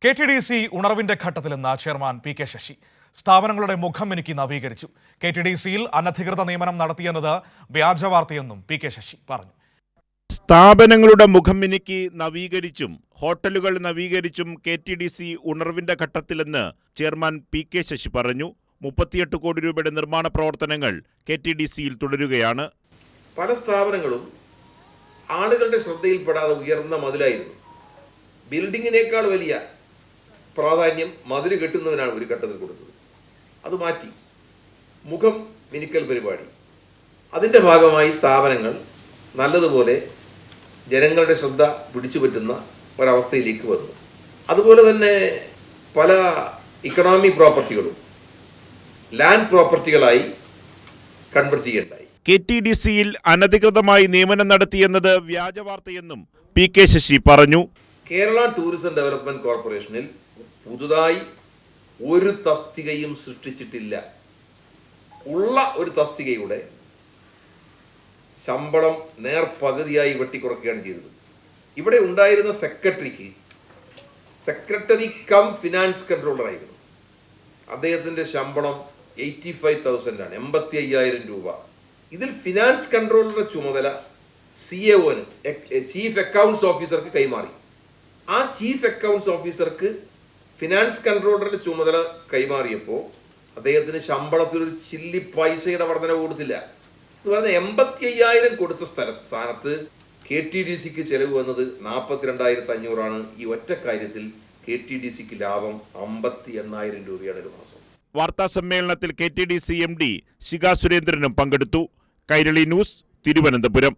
KTDC ഉണർവിന്റെ ഘട്ടത്തിലെന്ന് chairman P K. Sasi. സ്ഥാപനങ്ങളുടെ മുഖം മിനുക്കി നവീകരിച്ചു. KTDCയിൽ അനധികൃത നിയമനം നടത്തിയെന്നത് വ്യാജവാർത്തയെന്നും പി.കെ. ശശി പറഞ്ഞു. സ്ഥാപനങ്ങളുടെ മുഖം മിനുക്കി നവീകരിച്ചും ഹോട്ടലുകൾ നവീകരിച്ചും KTDC ഉണർവിന്റെ ഘട്ടത്തിലെന്ന് ചെയർമാൻ പി.കെ. ശശി പറഞ്ഞു. 38 കോടി രൂപയുടെ നിർമ്മാണ പ്രവർത്തനങ്ങൾ KTDCയിൽ തുടരുകയാണ്. പല സ്ഥാപനങ്ങളും ആളുകളുടെ ശ്രദ്ധയിൽപ്പെടാതെ ഉയർന്ന മതിലായിരുന്നു. ബിൽഡിങ്ങിനേക്കാൾ വലിയ പ്രാധാന്യം മതിൽ കെട്ടുന്നതിനാണ് ഒരു ഘട്ടത്തിൽ കൊടുത്തത്. അത് മാറ്റി മുഖം മിനുക്കൽ പരിപാടി. അതിൻ്റെ ഭാഗമായി സ്ഥാപനങ്ങൾ നല്ലതുപോലെ ജനങ്ങളുടെ ശ്രദ്ധ പിടിച്ചു പറ്റുന്ന ഒരവസ്ഥയിലേക്ക് വന്നു. അതുപോലെ തന്നെ പല ഇക്കണോമിക് പ്രോപ്പർട്ടികളും ലാൻഡ് പ്രോപ്പർട്ടികളായി കൺവെർട്ട് ചെയ്യണ്ടായി. KTDCയിൽ അനധികൃതമായി നിയമനം നടത്തിയെന്നത് വ്യാജവാർത്തയെന്നും പി.കെ. ശശി പറഞ്ഞു. കേരള ടൂറിസം ഡെവലപ്മെന്റ് കോർപ്പറേഷനിൽ പുതുതായി ഒരു തസ്തികയും സൃഷ്ടിച്ചിട്ടില്ല. ഉള്ള ഒരു തസ്തികയുടെ ശമ്പളം നേർപകുതിയായി വെട്ടിക്കുറയ്ക്കുകയാണ് ചെയ്തത്. ഇവിടെ ഉണ്ടായിരുന്ന സെക്രട്ടറി കം ഫിനാൻസ് കൺട്രോളറായിരുന്നു. അദ്ദേഹത്തിൻ്റെ ശമ്പളം 85,000 ആണ്, 85,000 രൂപ. ഇതിൽ ഫിനാൻസ് കൺട്രോളറുടെ ചുമതല CAOന് ചീഫ് അക്കൗണ്ട്സ് ഓഫീസർക്ക് കൈമാറി. ആ ചീഫ് അക്കൗണ്ട്സ് ഓഫീസർക്ക് ഫിനാൻസ് കൺട്രോളറുടെ ചുമതല കൈമാറിയപ്പോൾ അദ്ദേഹത്തിന് ശമ്പളത്തിൽ ഒരു ചില്ലി പൈസയുടെ വർധന കൊടുത്തില്ല. എന്ന് പറഞ്ഞാൽ 85,000 കൊടുത്ത സ്ഥാനത്ത് KTDCക്ക് ചെലവ് വന്നത് 42,500 ആണ്. ഈ ഒറ്റ കാര്യത്തിൽ KTDCക്ക് ലാഭം 58,000 രൂപയാണ് ഒരു മാസം. വാർത്താ സമ്മേളനത്തിൽ KTDC MD ശിഖ സുരേന്ദ്രനും പങ്കെടുത്തു. കൈരളി ന്യൂസ്, തിരുവനന്തപുരം.